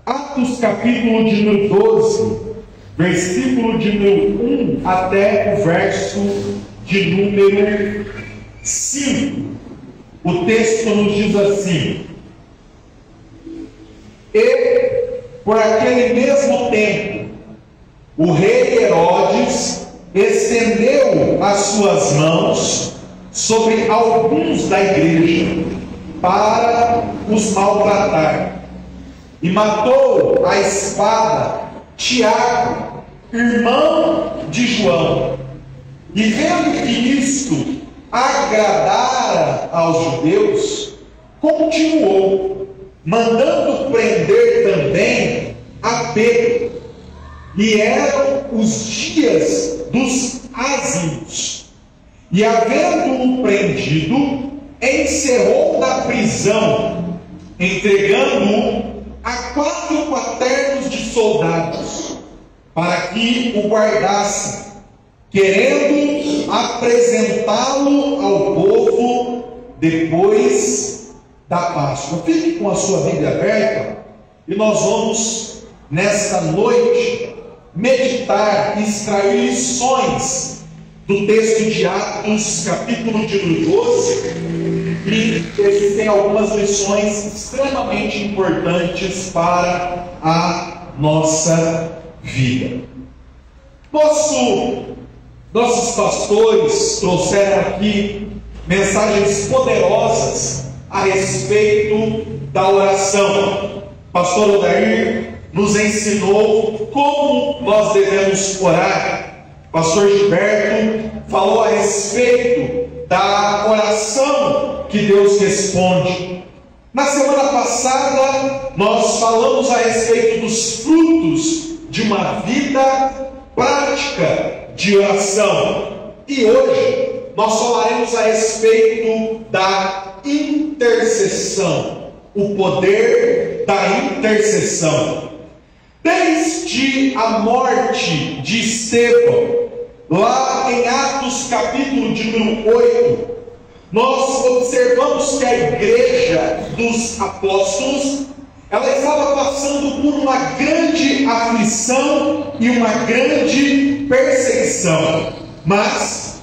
Atos capítulo de número 12, versículo de número 1 até o verso de número 5. O texto nos diz assim: E por aquele mesmo tempo, o rei Herodes estendeu as suas mãos sobre alguns da igreja para os maltratar, e matou a espada Tiago, irmão de João. E vendo que isto agradara aos judeus, continuou, mandando prender também a Pedro. E eram os dias dos ázimos. E havendo-o prendido, encerrou na prisão, entregando-o a 4 quaternos de soldados, para que o guardassem, querendo apresentá-lo ao povo depois da Páscoa. Fique com a sua Bíblia aberta e nós vamos, nesta noite, meditar e extrair lições do texto de Atos, capítulo de número 12. E existem algumas lições extremamente importantes para a nossa vida. Nossos pastores trouxeram aqui mensagens poderosas a respeito da oração. Pastor Odair nos ensinou como nós devemos orar. Pastor Gilberto falou a respeito da oração que Deus responde. Na semana passada, nós falamos a respeito dos frutos de uma vida prática de oração. E hoje, nós falaremos a respeito da intercessão, o poder da intercessão. Desde a morte de Estevão, lá em Atos capítulo de número 8, nós observamos que a igreja dos apóstolos, ela estava passando por uma grande aflição e uma grande perseguição. Mas,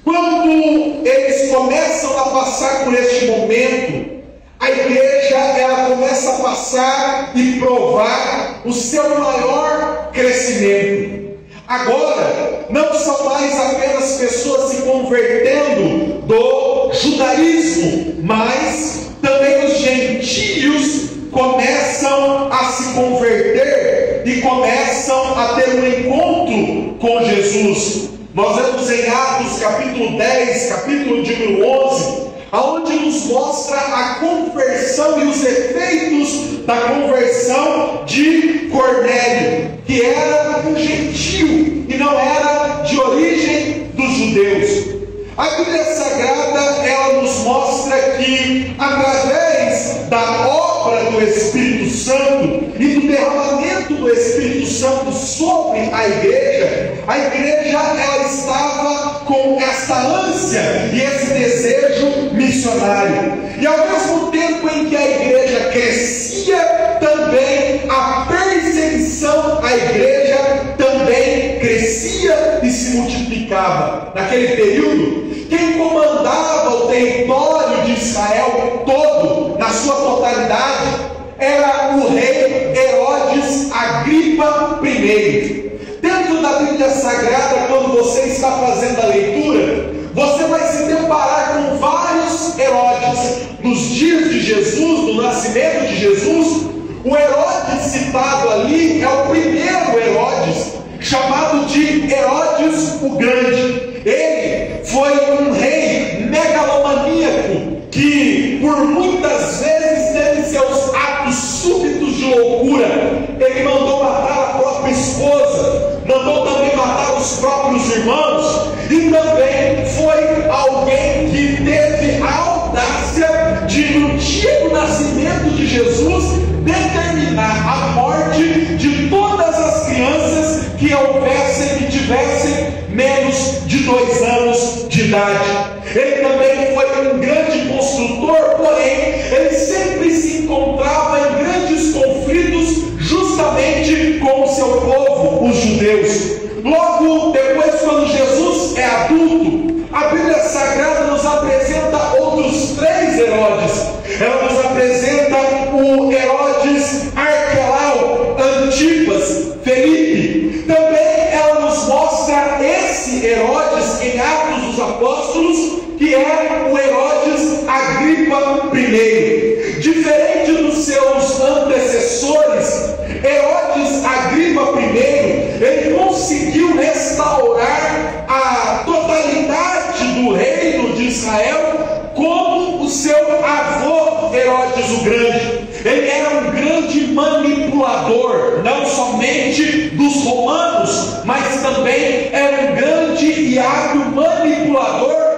quando eles começam a passar por este momento, a igreja ela começa a passar e provar o seu maior crescimento. Agora, não são mais apenas pessoas se convertendo do judaísmo, mas também os gentios começam a se converter e começam a ter um encontro com Jesus. Nós vemos em Atos capítulo 10, capítulo de número 11, aonde nos mostra a conversão e os efeitos da conversão de Cornélio, que era um gentio e não era de origem dos judeus. A Bíblia Sagrada, ela nos mostra que, através da obra do Espírito Santo e do derramamento do Espírito Santo sobre a igreja ela estava com essa ânsia e esse desejo missionário. E ao mesmo tempo em que a igreja crescia, também a perseguição à igreja também crescia e se multiplicava. Naquele período, quem comandava o território de Israel todo, na sua totalidade, era o rei Herodes Agripa I. Dentro da Bíblia Sagrada, quando você está fazendo a leitura, você vai se deparar com vários Herodes. Nos dias de Jesus, no nascimento de Jesus, o Herodes citado ali é o primeiro Herodes, chamado de Herodes o Grande. Ele foi um rei megalomaníaco que por muitas vezes teve seus atos súbitos de loucura. Ele mandou matar a própria esposa, mandou também matar os próprios irmãos, e também foi alguém que teve a audácia de, no dia do nascimento de Jesus, determinar a morte de todas as crianças que houvessem, que tivessem menos de 2 anos de idade. Ele também foi um grande construtor, porém, ele sempre se encontrava em grandes conflitos com o seu povo, os judeus. Logo depois, quando Jesus é adulto, a Bíblia Sagrada nos apresenta outros 3 Herodes. Ela nos apresenta o Herodes Arquelau, Antipas, Felipe. Também ela nos mostra esse Herodes em Atos dos Apóstolos, que é o Herodes Agripa I. Diferente dos seus antecessores, Herodes Agripa I, ele conseguiu restaurar a totalidade do reino de Israel como o seu avô Herodes o Grande. Ele era um grande manipulador, não somente dos romanos, mas também era um grande e hábil manipulador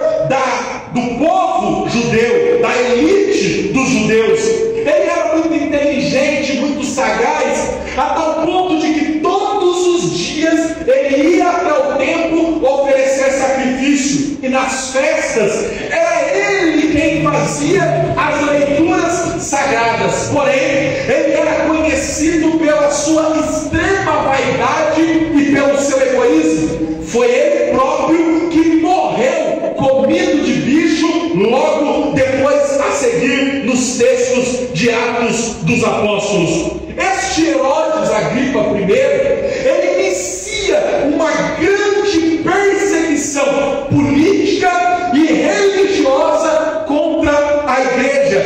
do povo judeu, da elite dos judeus. Ele era muito inteligente, muito sagaz, a tal ponto de que todos os dias ele ia até o templo oferecer sacrifício, e nas festas era ele quem fazia as leituras sagradas. Porém, ele era conhecido pela sua extrema vaidade e pelo seu egoísmo. Foi ele próprio que morreu comido de bicho logo depois a seguir nos textos de Atos dos Apóstolos. Este Herodes Agripa I, ele inicia uma grande perseguição política e religiosa contra a igreja.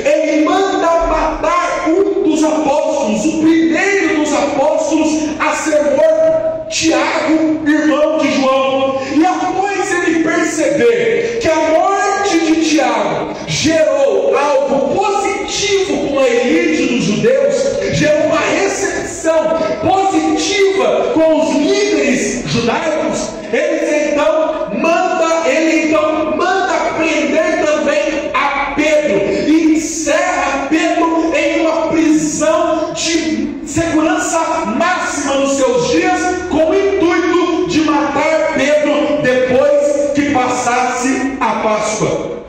Ele manda matar um dos apóstolos, o primeiro dos apóstolos a ser morto, Tiago, irmão de João. E após ele perceber que a morte de Tiago gerou algo positivo com a elite dos judeus, gerou uma recepção positiva com os líderes judaicos, ele então manda prender também a Pedro e encerra Pedro em uma prisão de segurança máxima nos seus dias, com o intuito de matar Pedro depois que passasse a Páscoa.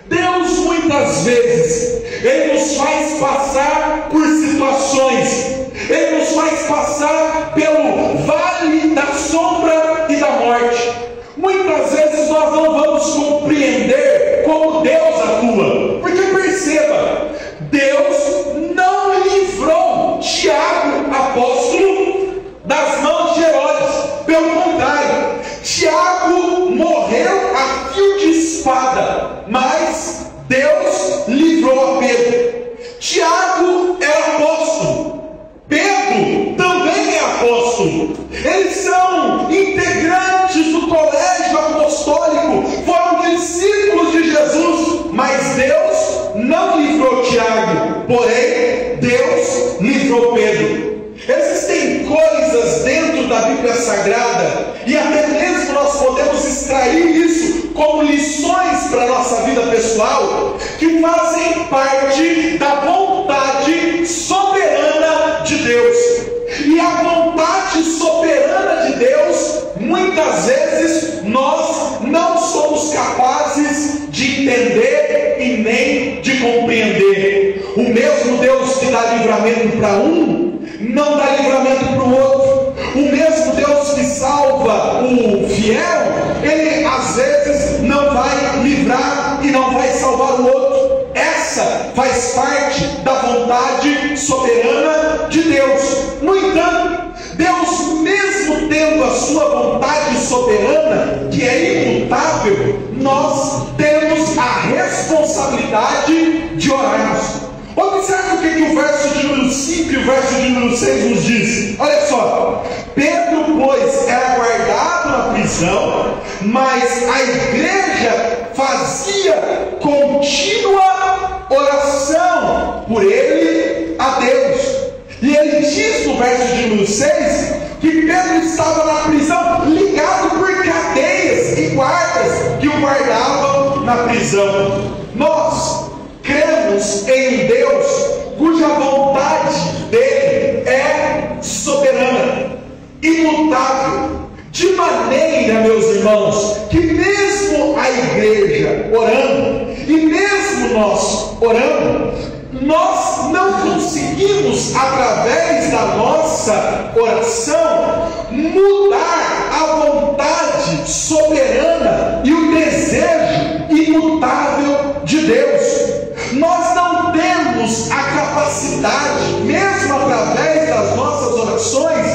Deus muitas vezes, ele nos faz passar por situações, ele nos faz passar pelo vale da sombra e da morte. Muitas vezes nós não vamos compreender como Deus atua, porque perceba, Deus não livrou Tiago, apóstolo, das mãos de Herodes. Pelo contrário, Tiago morreu a fio de espada, mas Deus livrou a Pedro. Tiago era apóstolo, Pedro também é apóstolo. Eles são integrantes do colégio apostólico, foram discípulos de Jesus, mas Deus não livrou Tiago, porém Deus livrou Pedro. Existem coisas dentro da Bíblia Sagrada, e até mesmo nós podemos extrair isso como lições para a nossa vida pessoal, que fazem parte da vontade soberana de Deus. E a vontade soberana de Deus, muitas vezes nós não somos capazes de entender e nem de compreender. O mesmo Deus que dá livramento para um, não dá livramento para o outro. O mesmo Deus que salva o fiel, ele às vezes não vai livrar e não vai salvar o outro. Essa faz parte da vontade soberana de Deus. No entanto, Deus, mesmo tendo a sua vontade soberana, que é imutável, nós temos a responsabilidade de orarmos. Observe o que o verso de número 5 e o verso de número 6 nos diz. Olha só: Pedro, pois, era guardado na prisão, mas a igreja fazia contínua oração por ele a Deus. E ele diz no verso de número 6 que Pedro estava na prisão, ligado por cadeias e guardas que o guardavam na prisão. Nós cremos em um Deus cuja vontade dele é soberana, imutável, de maneira, meus irmãos, que mesmo a igreja orando, e mesmo nós orando, nós nós não conseguimos, através da nossa oração, mudar a vontade soberana e o desejo imutável de Deus. Nós não temos a capacidade, mesmo através das nossas orações,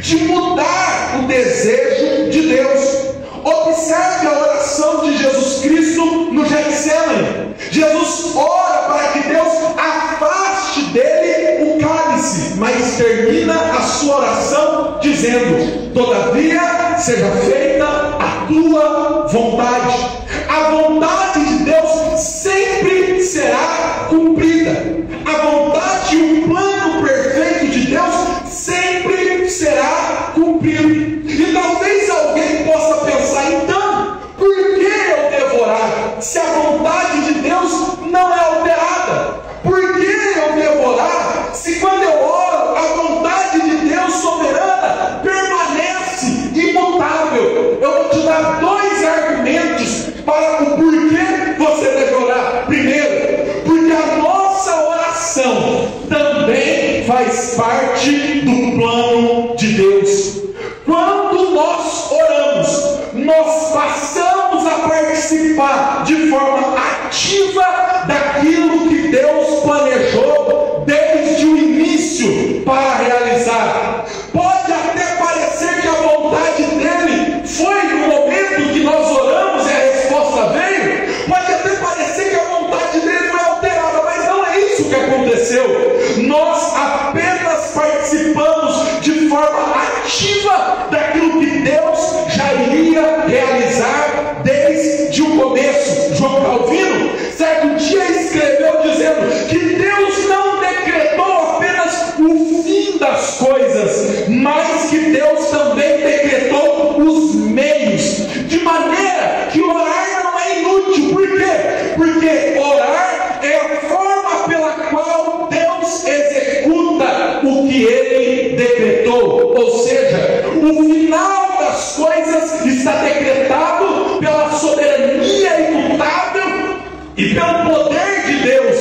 de mudar o desejo de Deus. Observe a oração de Jesus Cristo no Getsemane. Jesus ora para que Deus afaste dele o cálice, mas termina a sua oração dizendo: todavia seja feita a tua vontade. A vontade de Deus sempre será cumprida. A vontade e o plano perfeito de Deus sempre será cumprido. E talvez alguém possa pensar: então, por que eu devo orar se a vontade de Deus não é alterada? Por que eu devo orar se quando eu oro a vontade de Deus soberana permanece imutável? Eu vou te dar dois argumentos para o porquê você deve orar. Primeiro, porque a nossa oração também faz parte do plano de Deus. Quando nós oramos, nós passamos a participar de forma ativa daquilo que Deus planejou desde o início para realizar. Pode até parecer que a vontade dele foi no momento que nós oramos e a resposta veio. Pode até parecer que a vontade dele foi alterada, mas não é isso que aconteceu. Nós apenas participamos de forma ativa daquilo que Deus já iria realizar desde o começo. João Calvino, certo dia, escreveu dizendo que Deus não decretou apenas o fim das coisas, mas que Deus também decretou os meios, de maneira que orar não é inútil. Por quê? Porque orar é a forma pela qual Deus executa o que Ele decretou. Ou seja, o final das coisas está decretado pela soberania imutável e pelo poder de Deus,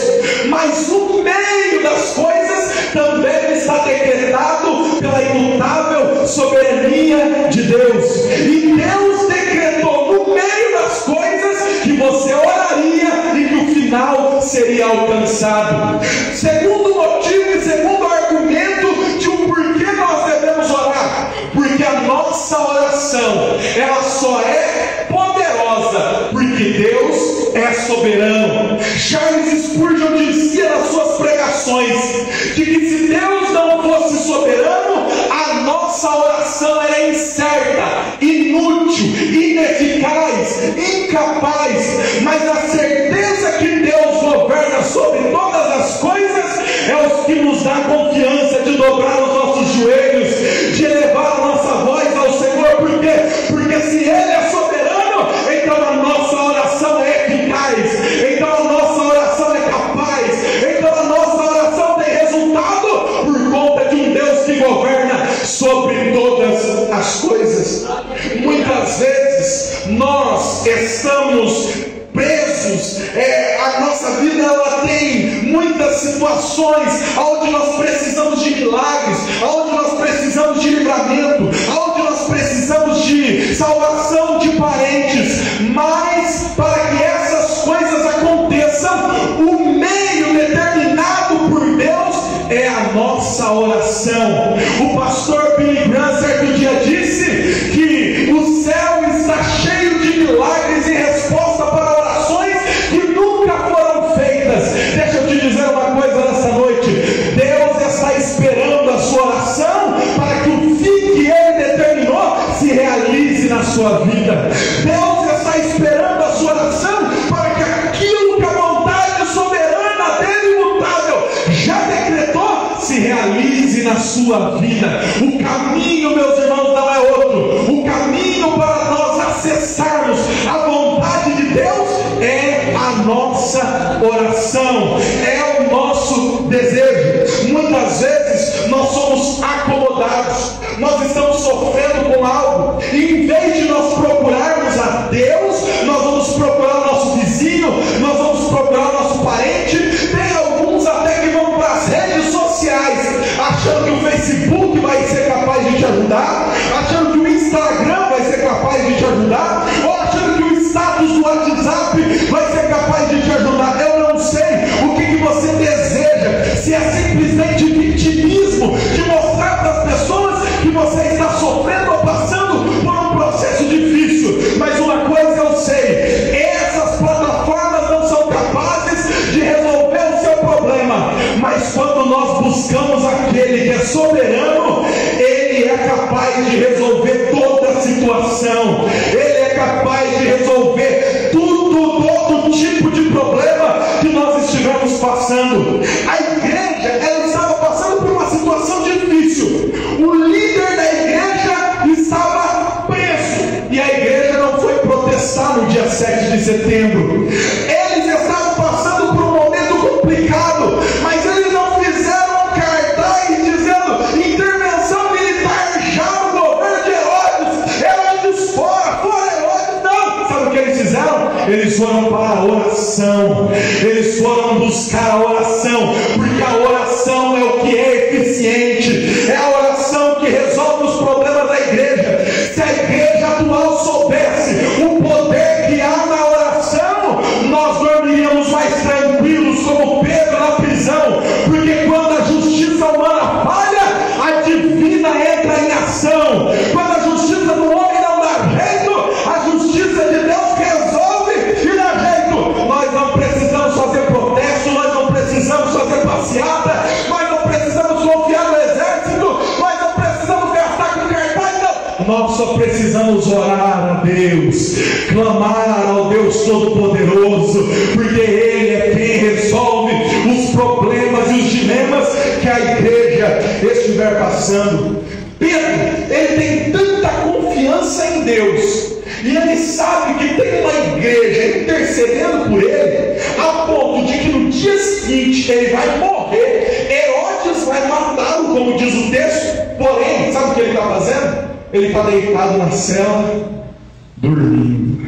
mas o meio das coisas também está decretado pela imutável soberania de Deus. E Deus decretou no meio das coisas que você oraria e que o final seria alcançado. Segundo motivo e segundo argumento de um porquê nós devemos orar: porque a nossa oração, ela só é poderosa porque Deus é soberano. Charles Spurgeon dizia nas suas pregações de que se Deus não fosse soberano, a nossa oração era incerta, inútil, ineficaz, incapaz. Mas a certeza que Deus governa sobre todas as coisas é o que nos dá confiança de dobrar os nossos joelhos, de elevar a nossa voz ao Senhor. Por quê? Porque se Ele é soberano, então a nossa oração é eficaz, então a nossa oração é capaz, então a nossa oração tem resultado por conta de um Deus que governa sobre todas as coisas. Muitas vezes nós estamos presos, a nossa vida ela tem muitas situações onde nós precisamos de milagres, onde nós precisamos de livramento, onde nós precisamos de salvação de parentes, mas para que essas coisas aconteçam, o meio determinado por Deus é a nossa oração. O pastor Billy Graham certo dia disse que o céu está cheio de milagres em resposta para orações que nunca foram feitas. Deixa eu te dizer uma coisa nessa noite: Deus está esperando a sua oração para que o fim que Ele determinou se realize na sua vida. Deus está esperando a sua oração para que aquilo que a vontade soberana dele imutável já decretou se realize na sua vida. O caminho, meus irmãos, não é outro. O caminho para nós acessarmos a vontade de Deus é a nossa oração, é o nosso desejo. Muitas vezes nós somos acomodados, nós estamos sofrendo com algo, e em vez de nós procurarmos a Deus, nós vamos procurar o nosso vizinho, nós vamos procurar o nosso parente. Tem alguns até que vão para está sofrendo ou passando por um processo difícil, mas uma coisa eu sei: essas plataformas não são capazes de resolver o seu problema, mas quando nós buscamos aquele que é soberano, Ele é capaz de resolver toda a situação, Ele é capaz de resolver todo tipo de problema que nós estivermos passando. A igreja, ela estava passando por uma situação difícil. O líder da igreja estava preso, e a igreja não foi protestar no dia 7 de setembro. Eles estavam passando por um momento complicado, mas eles não fizeram um cartaz dizendo intervenção militar já no governo de Herodes, Herodes fora Herodes. Não, sabe o que eles fizeram? Eles foram para a oração, eles foram buscar a oração, porque a oração é o que é eficiente, é a oração que resolve os problemas da igreja. Se a igreja atual soubesse o poder que há na oração, nós dormiríamos mais tranquilos, como Pedro na prisão, porque quando a justiça humana falha, a divina entra em ação. Quando a justiça do homem não dá jeito, a justiça de Deus resolve e dá jeito. Nós não precisamos fazer protesto, nós não precisamos fazer passeata, nós não precisamos confiar no exército, nós não precisamos gastar com cartaz, não. Nós só precisamos orar a Deus, clamar ao Deus Todo-Poderoso, porque Ele é quem resolve os problemas e os dilemas que a igreja estiver passando. Pedro, ele tem tanta confiança em Deus, e ele sabe que tem uma igreja intercedendo por ele, a ponto de que no dia seguinte ele vai morrer, Herodes vai matá-lo, como diz o texto. Porém, sabe o que ele está fazendo? Ele está deitado na cela, dormindo.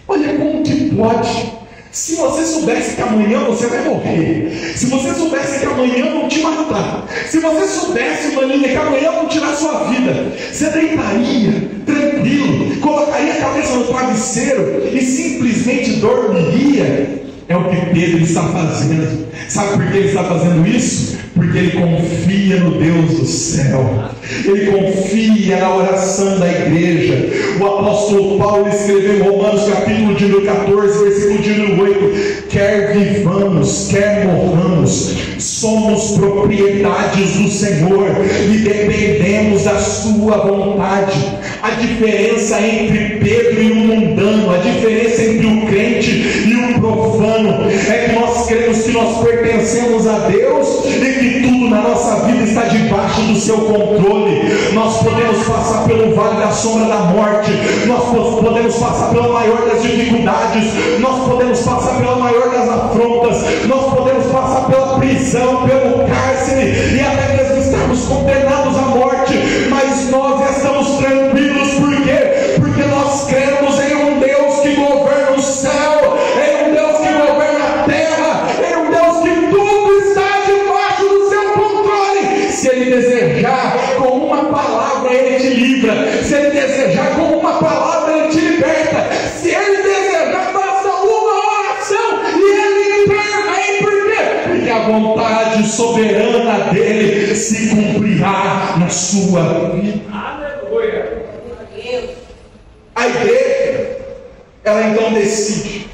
Olha como que pode. Se você soubesse que amanhã você vai morrer, se você soubesse que amanhã vão te matar, se você soubesse, maninha, que amanhã vão tirar sua vida, você deitaria tranquilo, colocaria a cabeça no travesseiro e simplesmente dormiria. É o que Pedro está fazendo. Sabe por que ele está fazendo isso? Porque ele confia no Deus do céu, ele confia na oração da igreja. O apóstolo Paulo escreveu em Romanos capítulo de número 14, versículo de número 8: quer vivamos, quer morramos, somos propriedades do Senhor e dependemos da sua vontade. A diferença entre Pedro e o mundano, a diferença entre o crente e o profano, é que nós cremos que nós pertencemos a Deus e que tudo na nossa vida está debaixo do seu controle. Nós podemos passar pelo vale da sombra da morte, nós podemos passar pela maior das dificuldades, nós podemos passar pela maior das afrontas, nós podemos passar pela prisão, pelo cárcere e até mesmo estarmos condenados à morte, mas nós estamos tranquilos. Por quê? Porque nós cremos em um Deus que governa o céu, em um Deus que governa a terra, em um Deus que tudo está debaixo do seu controle. Se Ele desejar, com uma palavra Ele te livra. Se Ele desejar, com uma palavra Ele te liberta. Se Ele desejar, faça uma oração e Ele intervém. Por quê? Porque a vontade soberana dEle se cumprirá na sua vida. Aleluia. A igreja, ela então decide: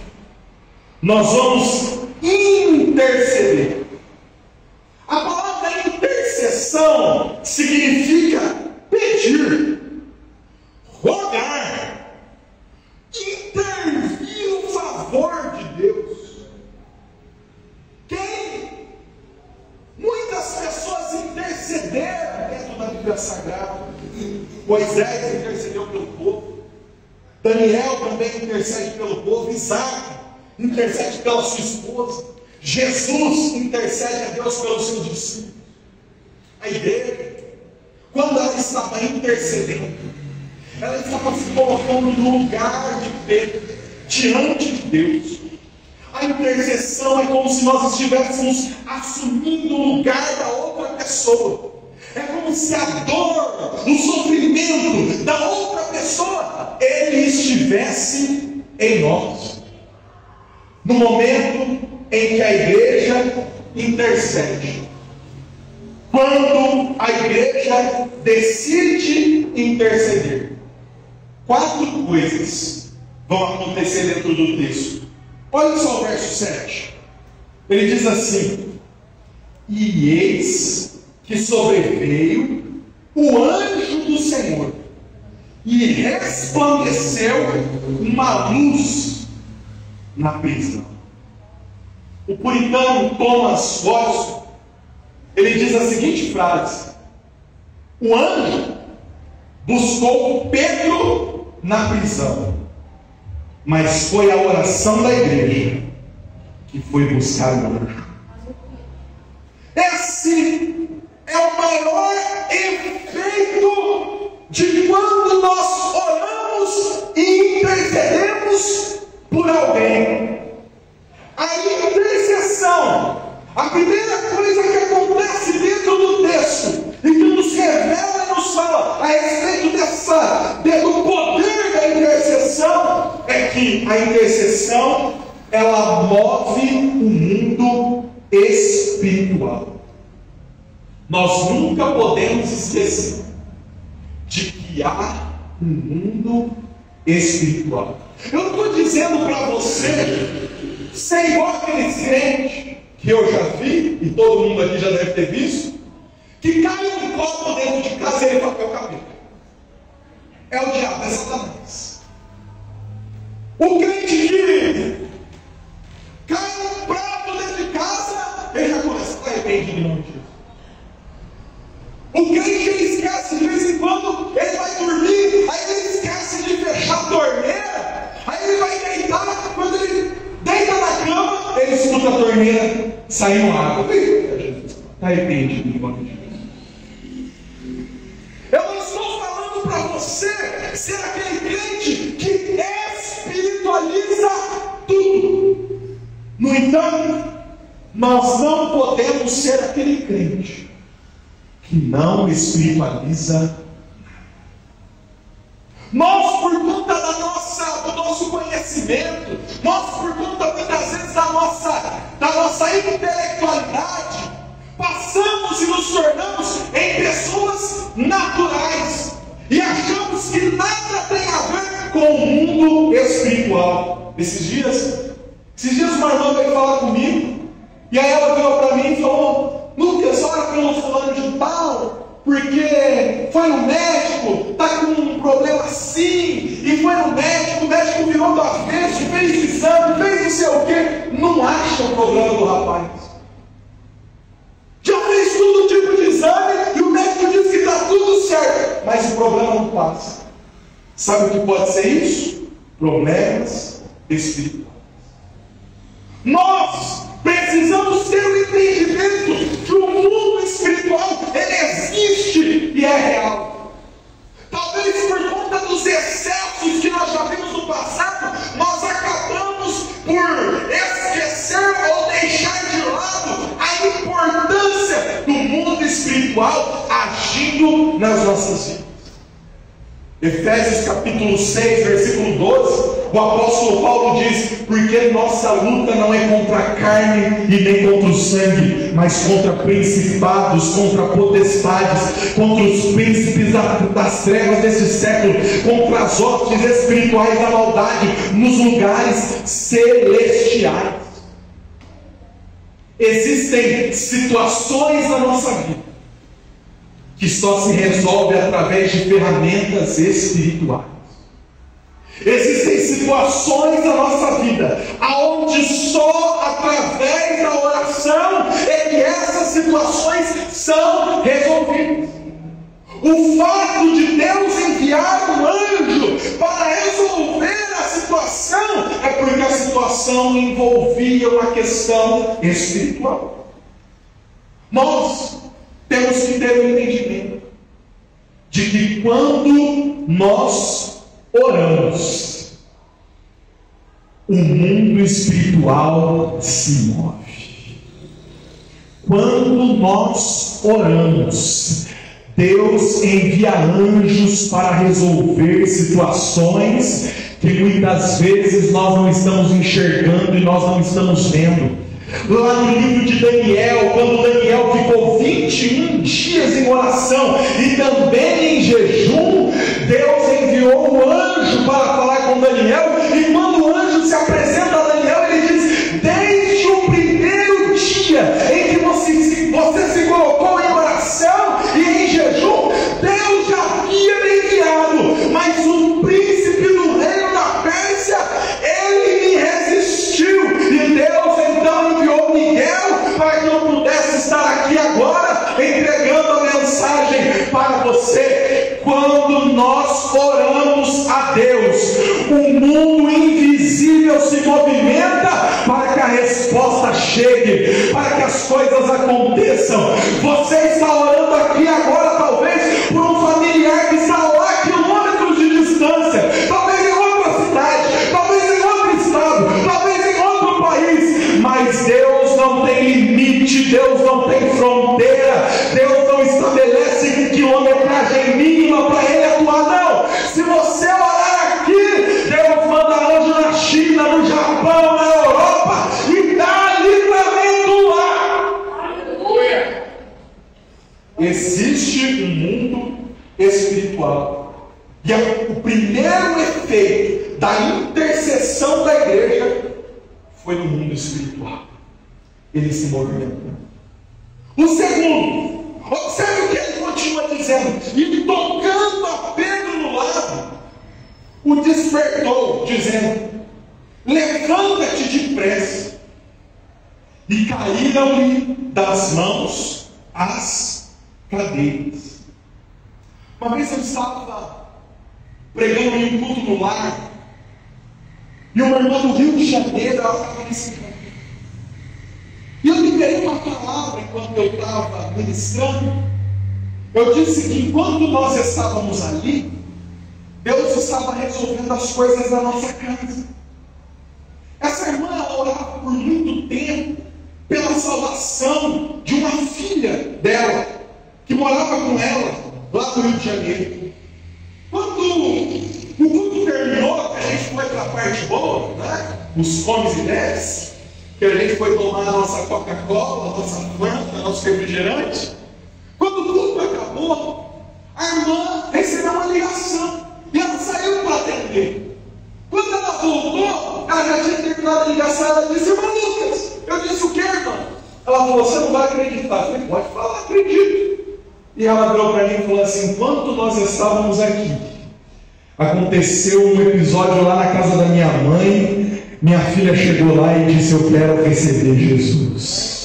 nós vamos interceder. A palavra intercessão significa pedir, rogar, intervir no favor de Deus. Quem? Muitas pessoas intercederam dentro da Bíblia Sagrada. Moisés intercedeu pelo povo, Daniel também intercede pelo povo, Isaac intercede pela sua esposa, Jesus intercede a Deus pelos seus discípulos. A igreja, quando ela estava intercedendo, ela estava se colocando no lugar de Pedro, diante de Deus. A intercessão é como se nós estivéssemos assumindo o lugar da outra pessoa. É como se a dor, o sofrimento da outra pessoa, ele estivesse em nós. No momento em que a igreja intercede, quando a igreja decide interceder, 4 coisas vão acontecer dentro do texto. Olha só o verso 7. Ele diz assim: e eis que sobreveio o anjo do Senhor, e resplandeceu uma luz na prisão. O puritano Thomas Watson, ele diz a seguinte frase: o anjo buscou Pedro na prisão, mas foi a oração da igreja que foi buscar o anjo. Esse é o maior efeito de quando nós oramos e intercedemos por alguém. A intercessão, a primeira coisa que acontece dentro do texto e que nos revela e nos fala a respeito do poder da intercessão, é que a intercessão, ela move o mundo espiritual. Nós nunca podemos esquecer de que há um mundo espiritual. Eu não estou dizendo para você ser igual aqueles crentes que eu já vi, e todo mundo aqui já deve ter visto, que cai um copo dentro de casa e ele fala que é o capeta. É o diabo, é Satanás. O crente que cai um prato dentro de casa, ele já começa a arrepender de nome de Jesus. O crente que ele esquece de vez em quando, ele vai dormir, aí ele esquece de fechar a torneira, aí ele vai deitar, quando ele deita na cama, ele escuta a torneira saindo água. Arrepende de nome de Jesus. Eu não estou falando para você ser aquele crente que espiritualiza tudo. No entanto, nós não podemos ser aquele crente que não espiritualiza nada. Nós, por conta do nosso conhecimento, nós, por conta muitas vezes da nossa intelectualidade, passamos e nos tornamos em pessoas naturais e achamos que nada tem a ver com o mundo espiritual. Esses dias uma irmã veio falar comigo, e aí ela virou para mim e falou: Lucas, ora pelo fulano de tal, porque foi no médico, está com um problema assim, e foi no médico, o médico virou do avesso, fez exame, fez não sei o quê, não acha o problema do rapaz. Já fez todo tipo de exame, e o médico diz que está tudo certo, mas o problema não passa. Sabe o que pode ser isso? Problemas espirituais. Nós precisamos ter o entendimento que o mundo espiritual, ele existe e é real. Talvez por conta dos excessos que nós já vimos no passado, nós acabamos por esquecer ou deixar de lado a importância do mundo espiritual agindo nas nossas vidas. Efésios capítulo 6, versículo 12, o apóstolo Paulo diz: porque nossa luta não é contra a carne e nem contra o sangue, mas contra principados, contra potestades, contra os príncipes das trevas desse século, contra as hostes espirituais da maldade nos lugares celestiais. Existem situações na nossa vida que só se resolve através de ferramentas espirituais. Existem situações na nossa vida aonde só através da oração é que essas situações são resolvidas. O fato de Deus enviar um anjo para resolver a situação é porque a situação envolvia uma questão espiritual. Nós temos que ter o entendimento de que quando nós oramos, o mundo espiritual se move. Quando nós oramos, Deus envia anjos para resolver situações que muitas vezes nós não estamos enxergando e nós não estamos vendo. Lá no livro de Daniel, quando Daniel ficou 21 dias em oração, para você, quando nós oramos a Deus, o mundo invisível se movimenta para que a resposta chegue, para que as coisas aconteçam. Você está orando aqui agora, talvez, por um familiar que está lá a quilômetros de distância, talvez em outra cidade, talvez em outro estado, talvez em outro país, mas Deus não tem limite, Deus não tem fronteira, Deus não estabelece quilometragem mínima para Ele atuar, não. Se você orar aqui, Deus manda anjo na China, no Japão, na Europa, e dá livramento lá. Aleluia! Existe um mundo espiritual, e o primeiro efeito da intercessão da igreja foi no mundo espiritual. Ele se movimentou. O segundo, observe o que ele continua dizendo: e tocando a Pedro no lado, o despertou, dizendo: levanta-te depressa. E caíram-lhe das mãos as cadeias. Uma vez eu estava pregando em um culto no lar, e uma irmã do Rio de Janeiro, ela estava nesse canto. E eu liberei uma palavra enquanto eu estava ministrando. Eu disse que enquanto nós estávamos ali, Deus estava resolvendo as coisas da nossa casa. Essa irmã, ela orava por muito tempo pela salvação de uma filha dela, que morava com ela lá no Rio de Janeiro. Quando o culto terminou, que a gente foi para a parte boa, né? Os comes e desce, que a gente foi tomar a nossa Coca-Cola, a nossa Fanta, nosso refrigerante. Quando o culto acabou, a irmã recebeu uma ligação e ela saiu para atender. Quando ela voltou, ela já tinha terminado a ligação. Ela disse: irmão Lucas. Eu disse: o que, irmã? Ela falou: você não vai acreditar. Eu falei: pode falar, acredito. E ela virou para mim e falou assim: enquanto nós estávamos aqui, aconteceu um episódio lá na casa da minha mãe. Minha filha chegou lá e disse: eu quero receber Jesus.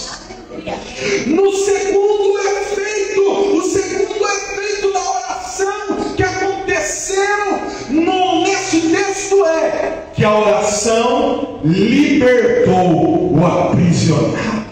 No segundo efeito, o segundo efeito da oração que aconteceu neste texto é que a oração libertou o aprisionado.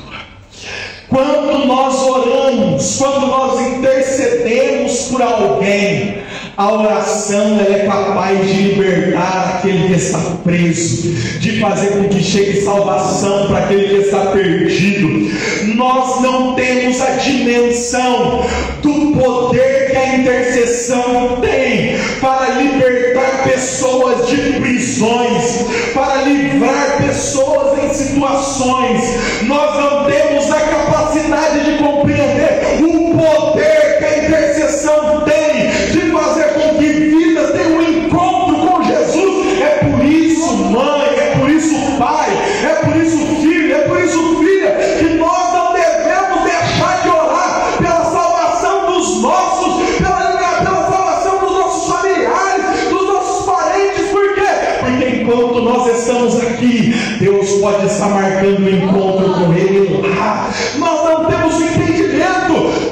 Quando nós oramos, quando nós intercedemos por alguém, a oração ela é capaz de libertar aquele que está preso, de fazer com que chegue salvação para aquele que está perdido. Nós não temos a dimensão do poder que a intercessão tem para libertar pessoas de prisões, para livrar pessoas em situações. Nós não temos a capacidade de compreender o poder que a intercessão tem de fazer com que vidas tenham um encontro com Jesus. É por isso, mãe, é por isso, pai, é por isso, filho, é por isso, filha, que nós não devemos deixar de orar pela salvação dos nossos, pela salvação dos nossos familiares, dos nossos parentes. Por quê? Porque enquanto nós estamos aqui, Deus pode estar marcando um encontro com Ele lá. Nós não temos o entendimento.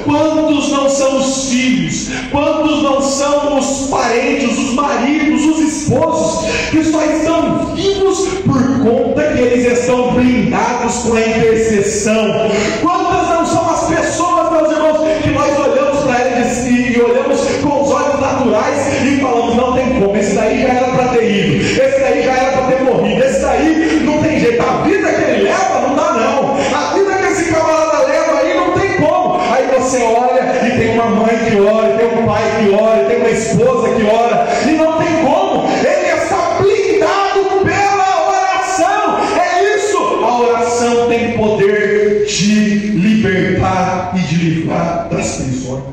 Quantos não são os filhos? Quantos não são os parentes, os maridos, os esposos, que só estão vivos por conta que eles estão blindados com a intercessão? Quantas não são as pessoas, meus irmãos, que nós olhamos para eles e olhamos com os olhos naturais e falamos: não tem como, esse daí já era para ter ido, esse daí já era para ter morrido, esse daí não tem jeito, a vida que ele leva não dá não, a vida que esse camarada leva aí não tem como. Aí você olha e tem uma mãe que ora, tem um pai que ora, tem uma esposa que ora, e não tem como, ele está blindado pela oração. É isso, a oração tem poder de libertar e de livrar das prisões.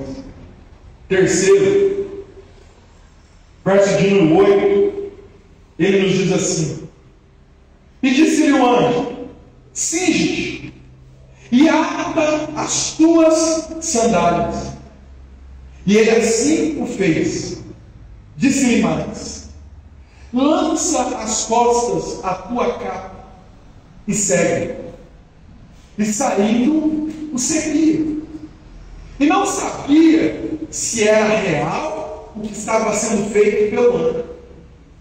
Terceiro, verso de número 8, ele nos diz assim: e disse-lhe o anjo: cinge-te e ata as tuas sandálias. E ele assim o fez. Disse-lhe mais: lança às costas a tua capa e segue. E saindo o seguia. e não sabia se era real o que estava sendo feito pelo anjo,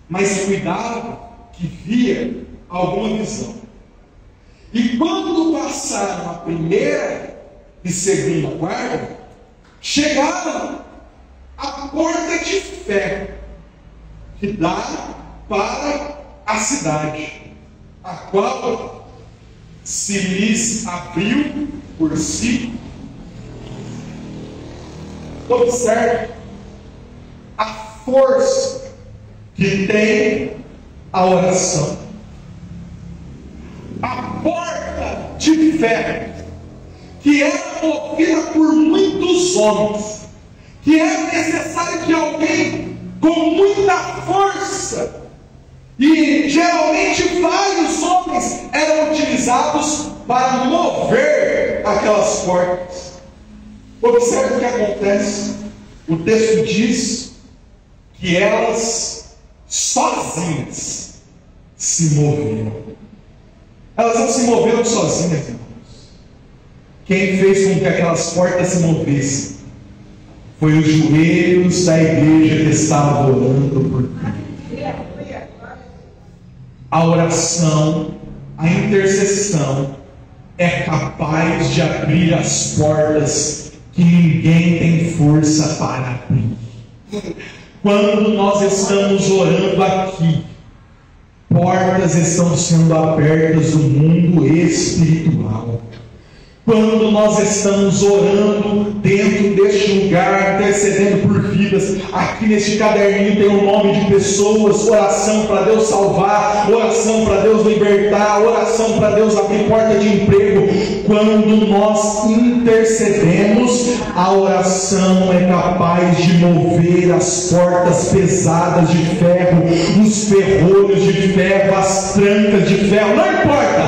mas cuidava que via alguma visão. E quando passaram a primeira e segunda guarda, chegaram à porta de ferro que dá para a cidade, a qual se lhes abriu por si. Observe a força que tem a oração. A porta de ferro, que era movida por muitos homens, que era necessário que alguém com muita força, e geralmente vários homens eram utilizados para mover aquelas portas. Observe o que acontece. O texto diz que elas sozinhas se moveram. Elas não se moveram sozinhas, irmãos. Quem fez com que aquelas portas se movessem foi os joelhos da igreja que estavam orando por Cristo. A oração, a intercessão é capaz de abrir as portas que ninguém tem força para abrir. Quando nós estamos orando aqui, portas estão sendo abertas no mundo espiritual. Quando nós estamos orando dentro deste lugar, intercedendo por vidas, aqui neste caderninho tem o nome de pessoas, oração para Deus salvar, oração para Deus libertar, oração para Deus abrir porta de emprego. Quando nós intercedemos, a oração é capaz de mover as portas pesadas de ferro, os ferrolhos de ferro, as trancas de ferro, não importa,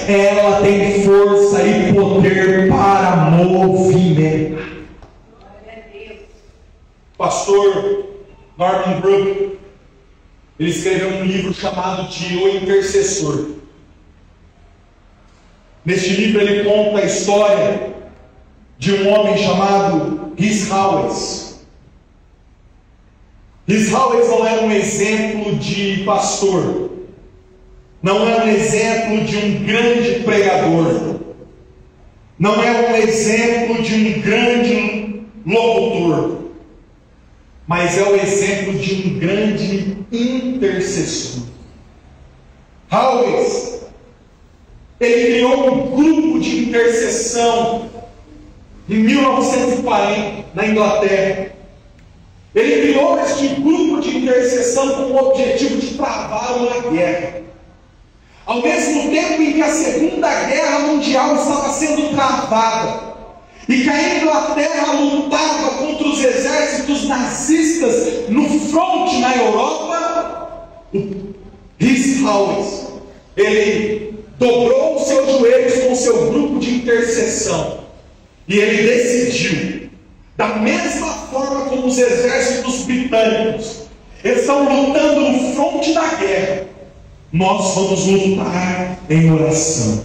ela tem força e poder para movimentar. Pastor Norman Brook, ele escreveu um livro chamado de O Intercessor. Neste livro ele conta a história de um homem chamado Rhys Howells. Rhys Howells não é um exemplo de pastor, não é um exemplo de um grande pregador, não é um exemplo de um grande locutor, mas é o exemplo de um grande intercessor. Howells, ele criou um grupo de intercessão em 1940 na Inglaterra. Ele criou este grupo de intercessão com o objetivo de travar uma guerra. Ao mesmo tempo em que a Segunda Guerra Mundial estava sendo travada e que a Inglaterra lutava contra os exércitos nazistas no fronte na Europa, o Rhys Howells, ele dobrou os seus joelhos com o seu grupo de intercessão e ele decidiu, da mesma forma como os exércitos britânicos estão lutando no fronte da guerra, nós vamos lutar em oração.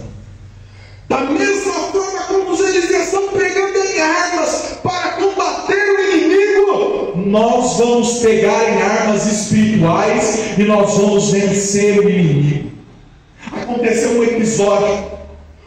Da mesma forma como eles estão pegando em armas para combater o inimigo, nós vamos pegar em armas espirituais e nós vamos vencer o inimigo. Aconteceu um episódio.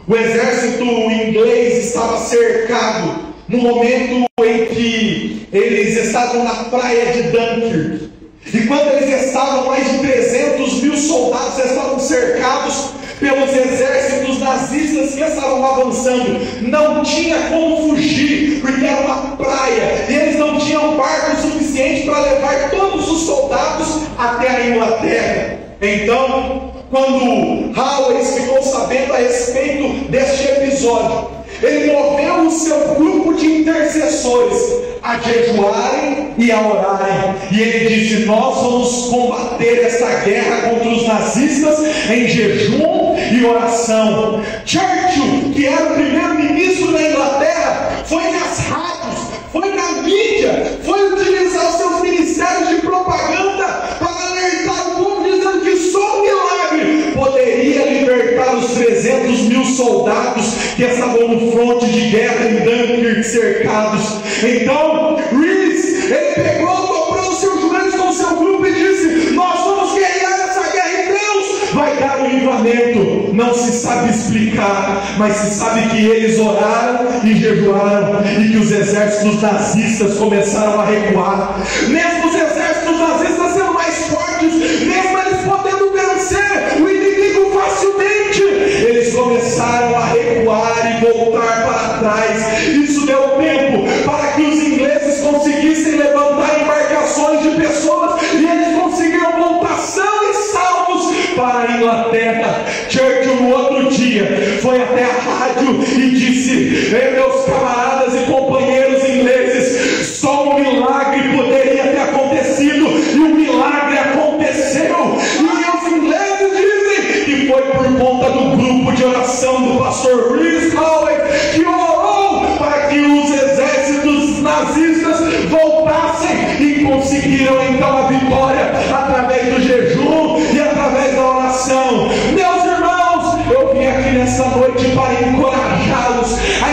O exército inglês estava cercado no momento em que eles estavam na praia de Dunkirk. E quando eles estavam, mais de 300 mil soldados estavam cercados pelos exércitos nazistas que estavam avançando. Não tinha como fugir, porque era uma praia, e eles não tinham barco suficiente para levar todos os soldados até a Inglaterra. Então, quando Howells ficou sabendo a respeito deste episódio, ele moveu o seu grupo de intercessores a jejuarem e a orarem, e ele disse: nós vamos combater essa guerra contra os nazistas em jejum e oração. Churchill, que era o primeiro-ministro da Inglaterra, foi nas rádios, foi na mídia, foi utilizar os seus ministérios de propaganda para alertar o povo, dizendo que só um milagre poderia libertar os 300 mil soldados que estavam no fronte de guerra em Dunkirk. vir cercados. Então, Rees, ele pegou, dobrou os seus joelhos com o seu grupo e disse: nós vamos guerrear essa guerra e Deus vai dar um livramento. Não se sabe explicar, mas se sabe que eles oraram e jejuaram, e que os exércitos nazistas começaram a recuar. Mesmo os exércitos nazistas sendo mais fortes, mesmo eles podendo vencer o inimigo facilmente, eles começaram a recuar e voltar para trás. Isso deu tempo para que os ingleses conseguissem levantar embarcações de pessoas, e eles conseguiram voltar sãos e salvos para a Inglaterra. Churchill, no outro dia, foi até a rádio e disse: meus camaradas e companheiros ingleses, só um milagre poderia ter acontecido, e o milagre aconteceu. E os ingleses dizem que foi por conta do grupo de oração do pastor Rees Howard, que orou para que os exércitos nazistas voltassem, e conseguiram então a vitória através do jejum e através da oração. Meus irmãos, eu vim aqui nessa noite para encorajá-los, a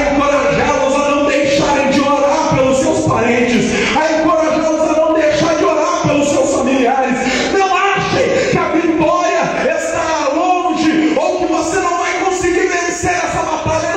não deixarem de orar pelos seus parentes, a encorajá-los a não deixar de orar pelos seus familiares. Não achem que a vitória está longe, ou que você não vai conseguir vencer essa batalha.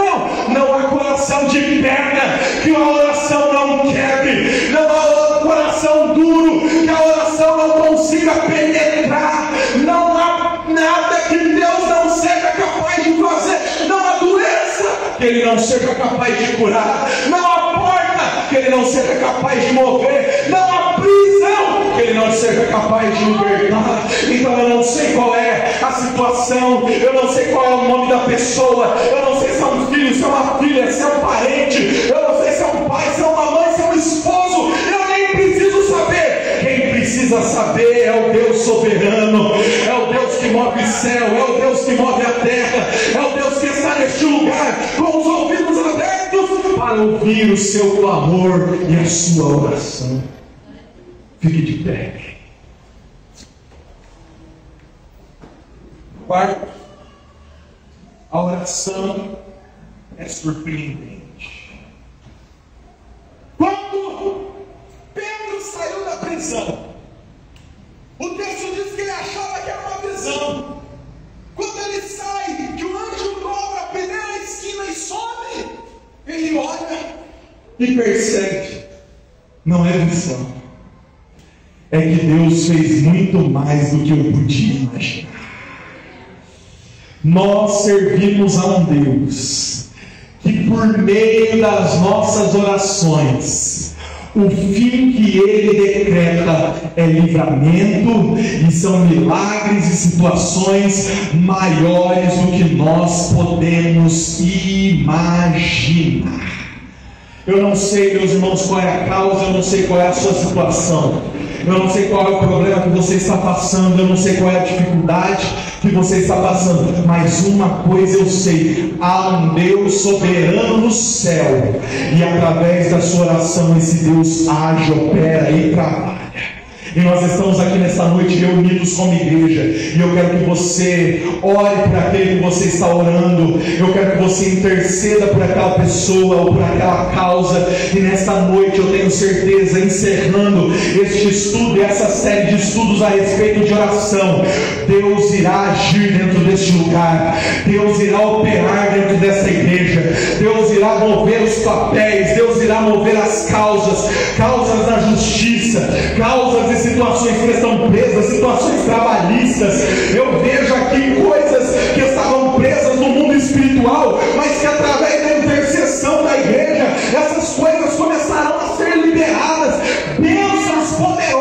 Não há coração de pedra que a oração não quebre, não há coração duro que a oração não consiga penetrar, não há nada que Deus não seja capaz de fazer, não há doença que Ele não seja capaz de curar, não há porta que Ele não seja capaz de mover, não há prisão que Ele não seja capaz de libertar. Então eu não sei qual é a situação, eu não sei qual é o nome da pessoa, eu não sei se é um filho, se é uma filha, se é um parente, eu não sei se é um pai, se é uma mãe, se é um esposo, eu nem preciso saber. Quem precisa saber é o Deus soberano, é o Deus que move o céu, é o Deus que move a terra, é o Deus que está neste lugar com os ouvidos abertos para ouvir o seu clamor e a sua oração. Fique de pé. Quarto, a oração é surpreendente. Quando Pedro saiu da prisão, o texto diz que ele achava que era uma visão. Quando ele sai, que o anjo dobra a primeira esquina e sobe, ele olha e percebe: não é visão, é que Deus fez muito mais do que eu podia imaginar. Nós servimos a um Deus que, por meio das nossas orações, o fim que Ele decreta é livramento, e são milagres e situações maiores do que nós podemos imaginar. Eu não sei, meus irmãos, qual é a causa, eu não sei qual é a sua situação, eu não sei qual é o problema que você está passando, eu não sei qual é a dificuldade que você está passando, mas uma coisa eu sei: há um Deus soberano no céu, e através da sua oração esse Deus age, opera e trabalha. E nós estamos aqui nesta noite reunidos como igreja, e eu quero que você ore por aquele que você está orando, eu quero que você interceda por aquela pessoa ou por aquela causa. E nesta noite eu tenho certeza, encerrando este estudo, essa série de estudos a respeito de oração, Deus irá agir dentro deste lugar, Deus irá operar dentro desta igreja, Deus irá mover os papéis, Deus irá mover as causas da justiça, causas e situações que estão presas, situações trabalhistas. Eu vejo aqui coisas que estavam presas no mundo espiritual, mas que através da intercessão da igreja, essas coisas começarão a ser liberadas. Bênçãos poderosas